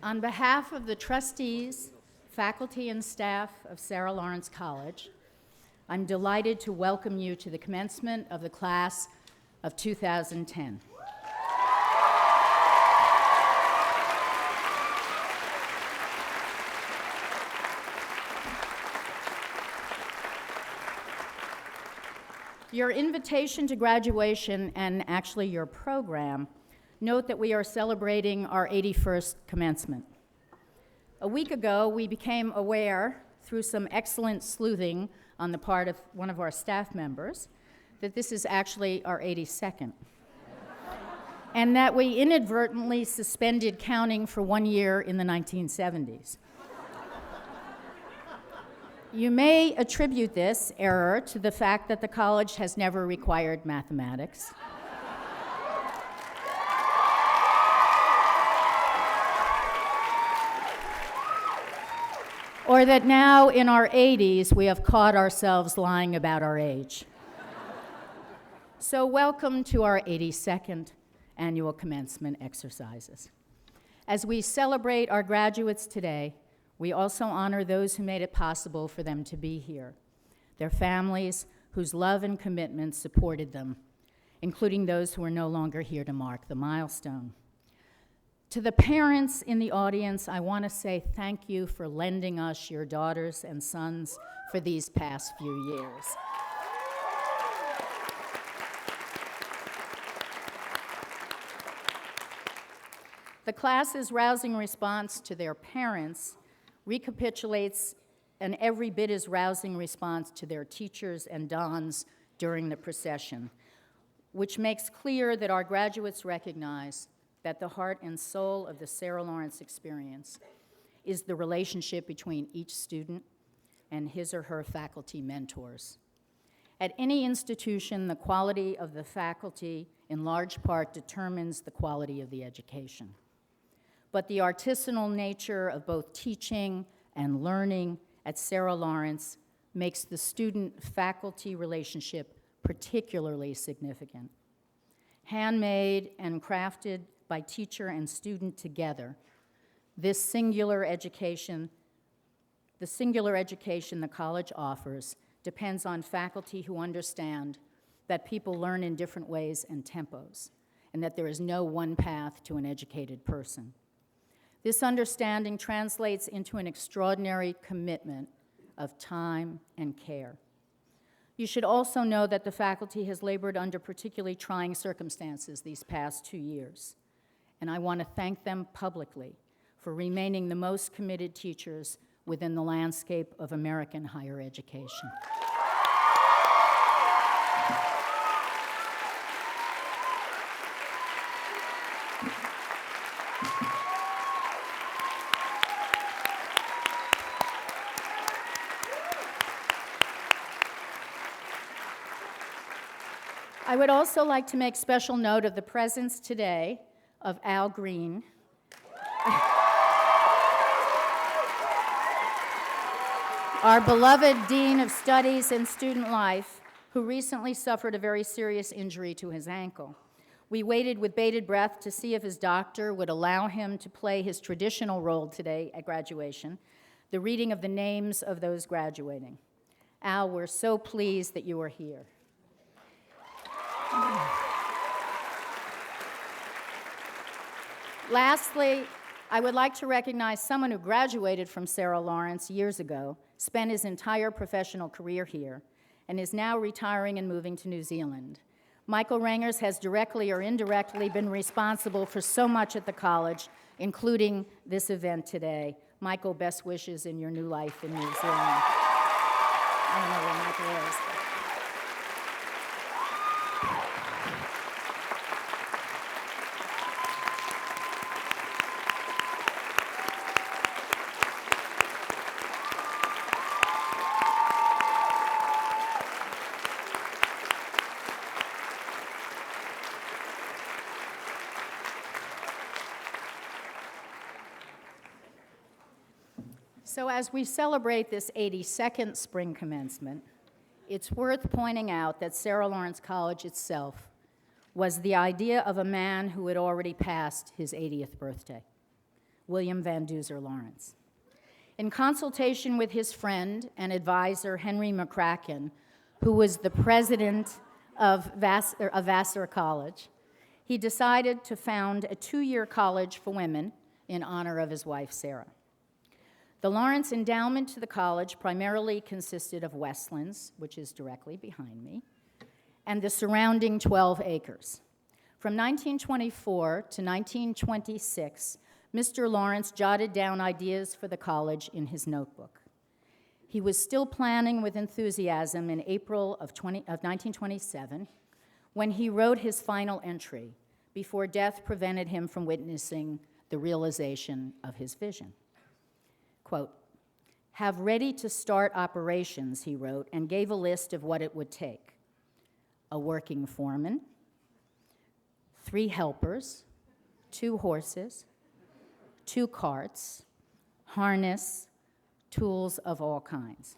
On behalf of the trustees, faculty, and staff of Sarah Lawrence College, I'm delighted to welcome you to the commencement of the class of 2010. Your invitation to graduation, and actually your program, note that we are celebrating our 81st commencement. A week ago, we became aware, through some excellent sleuthing on the part of one of our staff members, that this is actually our 82nd, and that we inadvertently suspended counting for 1 year in the 1970s. You may attribute this error to the fact that the college has never required mathematics. Or that now in our 80s we have caught ourselves lying about our age. So welcome to our 82nd annual commencement exercises. As we celebrate our graduates today, we also honor those who made it possible for them to be here, their families whose love and commitment supported them, including those who are no longer here to mark the milestone. To the parents in the audience, I want to say thank you for lending us your daughters and sons for these past few years. The class's rousing response to their parents recapitulates an every bit as rousing response to their teachers and dons during the procession, which makes clear that our graduates recognize that the heart and soul of the Sarah Lawrence experience is the relationship between each student and his or her faculty mentors. At any institution, the quality of the faculty in large part determines the quality of the education. But the artisanal nature of both teaching and learning at Sarah Lawrence makes the student-faculty relationship particularly significant. Handmade and crafted by teacher and student together, the singular education the college offers depends on faculty who understand that people learn in different ways and tempos, and that there is no one path to an educated person. This understanding translates into an extraordinary commitment of time and care. You should also know that the faculty has labored under particularly trying circumstances these past 2 years, and I want to thank them publicly for remaining the most committed teachers within the landscape of American higher education. I would also like to make special note of the presence today of Al Green, our beloved Dean of Studies and Student Life, who recently suffered a very serious injury to his ankle. We waited with bated breath to see if his doctor would allow him to play his traditional role today at graduation, the reading of the names of those graduating. Al, we're so pleased that you are here. Lastly, I would like to recognize someone who graduated from Sarah Lawrence years ago, spent his entire professional career here, and is now retiring and moving to New Zealand. Michael Rangers has directly or indirectly been responsible for so much at the college, including this event today. Michael, best wishes in your new life in New Zealand. I don't know where Michael is. So as we celebrate this 82nd spring commencement, it's worth pointing out that Sarah Lawrence College itself was the idea of a man who had already passed his 80th birthday. William Van Duzer Lawrence. In consultation with his friend and advisor, Henry McCracken, who was the president of Vassar College, he decided to found a 2-year college for women in honor of his wife, Sarah. The Lawrence endowment to the college primarily consisted of Westlands, which is directly behind me, and the surrounding 12 acres. From 1924 to 1926, Mr. Lawrence jotted down ideas for the college in his notebook. He was still planning with enthusiasm in April of 1927 when he wrote his final entry before death prevented him from witnessing the realization of his vision. Quote, "Have ready to start operations," he wrote, and gave a list of what it would take. A working foreman, 3 helpers, 2 horses, 2 carts, harness, tools of all kinds.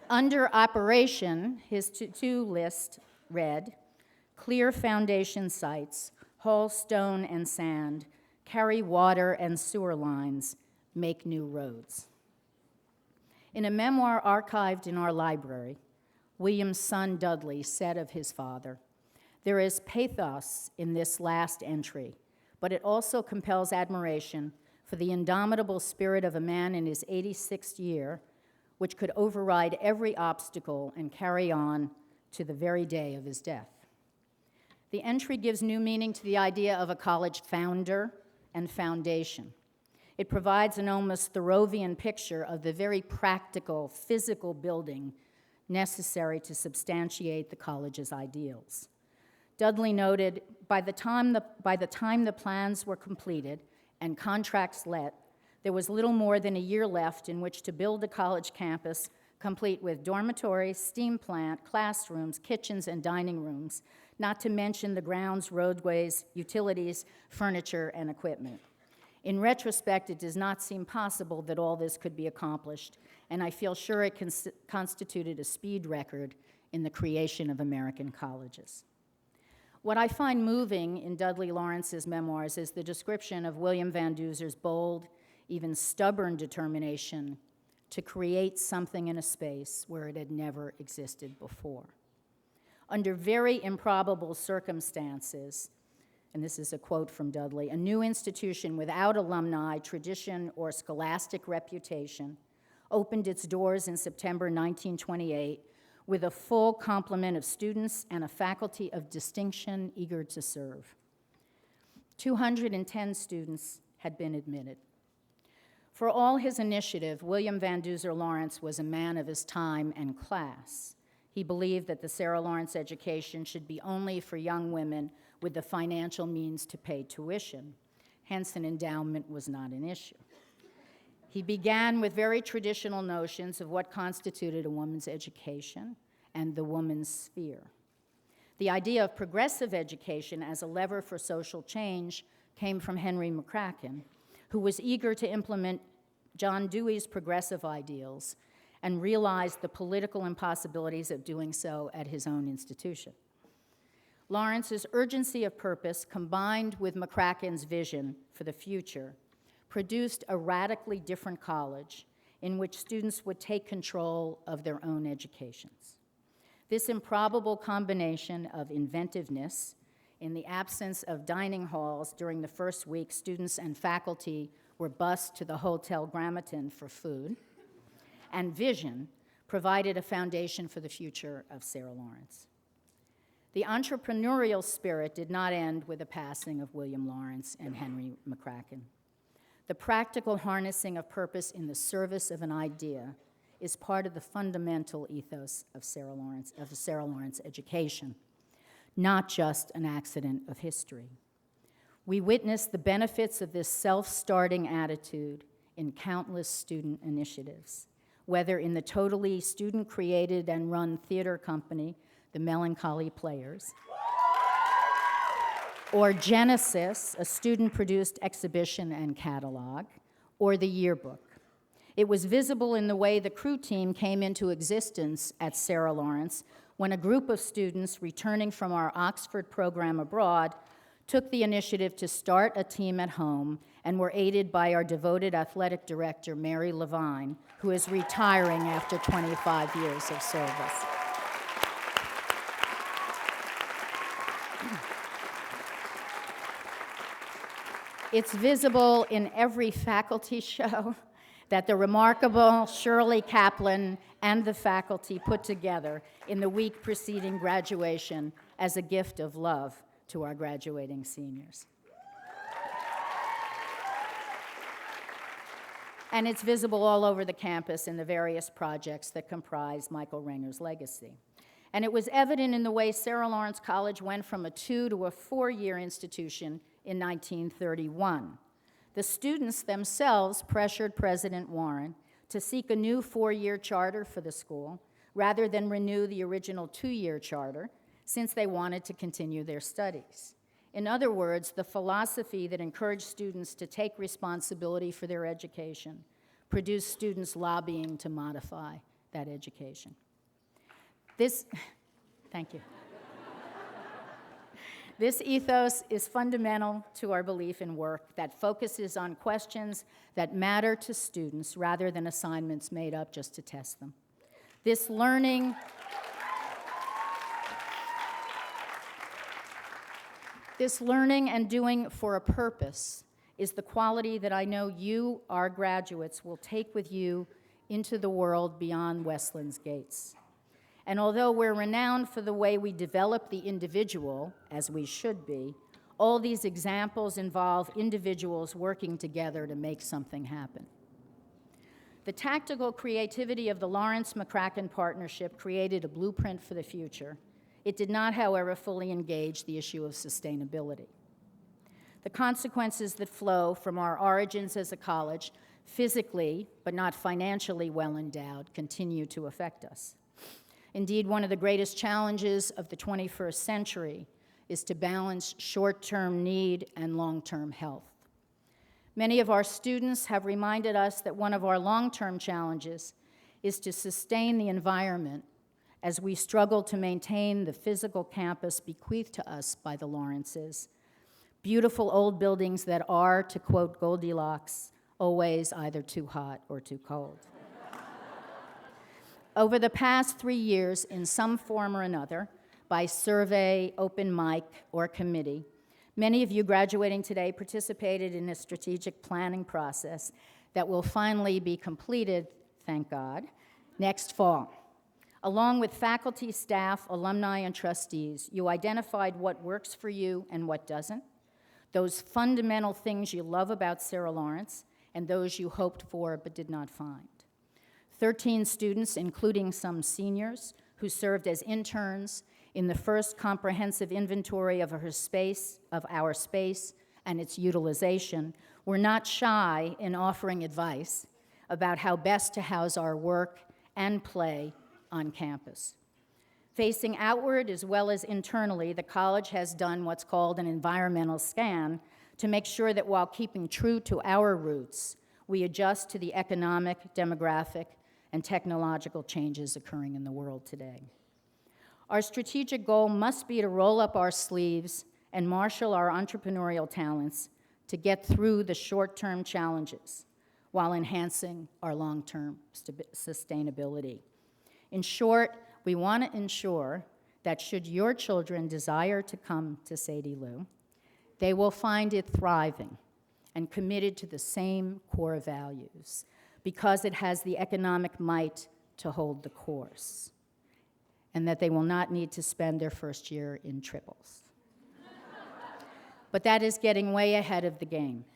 Under operation, his to-do list read, clear foundation sites, haul stone and sand, carry water and sewer lines, make new roads. In a memoir archived in our library, William's son Dudley said of his father, "There is pathos in this last entry, but it also compels admiration for the indomitable spirit of a man in his 86th year, which could override every obstacle and carry on to the very day of his death." The entry gives new meaning to the idea of a college founder and foundation. It provides an almost Thoreauvian picture of the very practical, physical building necessary to substantiate the college's ideals. Dudley noted, by the time the plans were completed and contracts let, there was little more than a year left in which to build a college campus complete with dormitories, steam plant, classrooms, kitchens, and dining rooms, not to mention the grounds, roadways, utilities, furniture, and equipment. In retrospect, it does not seem possible that all this could be accomplished, and I feel sure it constituted a speed record in the creation of American colleges. What I find moving in Dudley Lawrence's memoirs is the description of William Van Duzer's bold, even stubborn determination to create something in a space where it had never existed before. Under very improbable circumstances, and this is a quote from Dudley, a new institution without alumni, tradition, or scholastic reputation opened its doors in September 1928 with a full complement of students and a faculty of distinction eager to serve. 210 students had been admitted. For all his initiative, William Van Duzer Lawrence was a man of his time and class. He believed that the Sarah Lawrence education should be only for young women with the financial means to pay tuition. Hence, an endowment was not an issue. He began with very traditional notions of what constituted a woman's education and the woman's sphere. The idea of progressive education as a lever for social change came from Henry McCracken, who was eager to implement John Dewey's progressive ideals and realized the political impossibilities of doing so at his own institution. Lawrence's urgency of purpose, combined with McCracken's vision for the future, produced a radically different college in which students would take control of their own educations. This improbable combination of inventiveness, in the absence of dining halls during the first week, students and faculty were bused to the Hotel Gramerton for food, and vision provided a foundation for the future of Sarah Lawrence. The entrepreneurial spirit did not end with the passing of William Lawrence and Henry McCracken. The practical harnessing of purpose in the service of an idea is part of the fundamental ethos of the Sarah Lawrence education, not just an accident of history. We witness the benefits of this self-starting attitude in countless student initiatives, whether in the totally student-created and run theater company, the Melancholy Players, or Genesis, a student-produced exhibition and catalog, or the yearbook. It was visible in the way the crew team came into existence at Sarah Lawrence when a group of students returning from our Oxford program abroad took the initiative to start a team at home and were aided by our devoted athletic director, Mary Levine, who is retiring after 25 years of service. It's visible in every faculty show that the remarkable Shirley Kaplan and the faculty put together in the week preceding graduation as a gift of love to our graduating seniors. And it's visible all over the campus in the various projects that comprise Michael Ranger's legacy. And it was evident in the way Sarah Lawrence College went from a 2 to a 4-year institution in 1931. The students themselves pressured President Warren to seek a new 4-year charter for the school rather than renew the original 2-year charter, since they wanted to continue their studies. In other words, the philosophy that encouraged students to take responsibility for their education produced students lobbying to modify that education. Thank you. This ethos is fundamental to our belief in work that focuses on questions that matter to students rather than assignments made up just to test them. This learning and doing for a purpose is the quality that I know you, our graduates, will take with you into the world beyond Westland's gates. And although we're renowned for the way we develop the individual, as we should be, all these examples involve individuals working together to make something happen. The tactical creativity of the Lawrence-McCracken partnership created a blueprint for the future. It did not, however, fully engage the issue of sustainability. The consequences that flow from our origins as a college, physically but not financially well endowed, continue to affect us. Indeed, one of the greatest challenges of the 21st century is to balance short-term need and long-term health. Many of our students have reminded us that one of our long-term challenges is to sustain the environment as we struggle to maintain the physical campus bequeathed to us by the Lawrences. Beautiful old buildings that are, to quote Goldilocks, always either too hot or too cold. Over the past 3 years, in some form or another, by survey, open mic, or committee, many of you graduating today participated in a strategic planning process that will finally be completed, thank God, next fall. Along with faculty, staff, alumni, and trustees, you identified what works for you and what doesn't, those fundamental things you love about Sarah Lawrence, and those you hoped for but did not find. 13 students, including some seniors, who served as interns in the first comprehensive inventory of our space and its utilization, were not shy in offering advice about how best to house our work and play on campus. Facing outward as well as internally, the college has done what's called an environmental scan to make sure that while keeping true to our roots, we adjust to the economic, demographic, and technological changes occurring in the world today. Our strategic goal must be to roll up our sleeves and marshal our entrepreneurial talents to get through the short-term challenges while enhancing our long-term sustainability. In short, we want to ensure that should your children desire to come to Sadie Lou, they will find it thriving and committed to the same core values, because it has the economic might to hold the course, and that they will not need to spend their first year in triples. But that is getting way ahead of the game.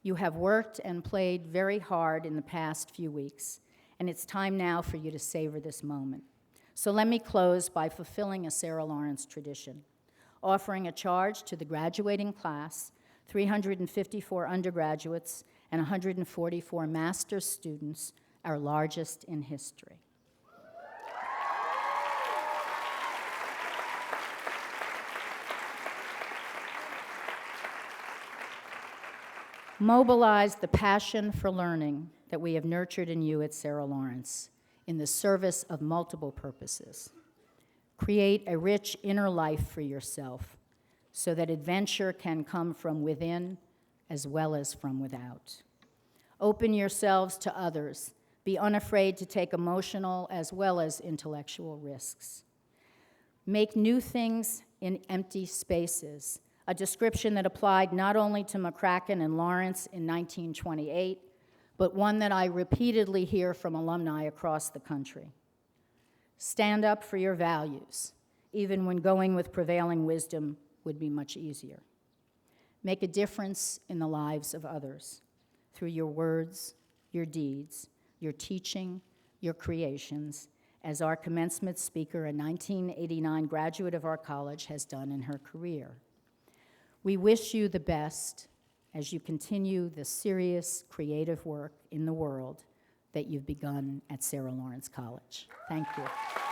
You have worked and played very hard in the past few weeks, and it's time now for you to savor this moment. So let me close by fulfilling a Sarah Lawrence tradition, offering a charge to the graduating class, 354 undergraduates, and 144 master's students, our largest in history. Mobilize the passion for learning that we have nurtured in you at Sarah Lawrence in the service of multiple purposes. Create a rich inner life for yourself so that adventure can come from within as well as from without. Open yourselves to others. Be unafraid to take emotional as well as intellectual risks. Make new things in empty spaces, a description that applied not only to McCracken and Lawrence in 1928, but one that I repeatedly hear from alumni across the country. Stand up for your values, even when going with prevailing wisdom would be much easier. Make a difference in the lives of others through your words, your deeds, your teaching, your creations, as our commencement speaker, a 1989 graduate of our college, has done in her career. We wish you the best as you continue the serious, creative work in the world that you've begun at Sarah Lawrence College. Thank you.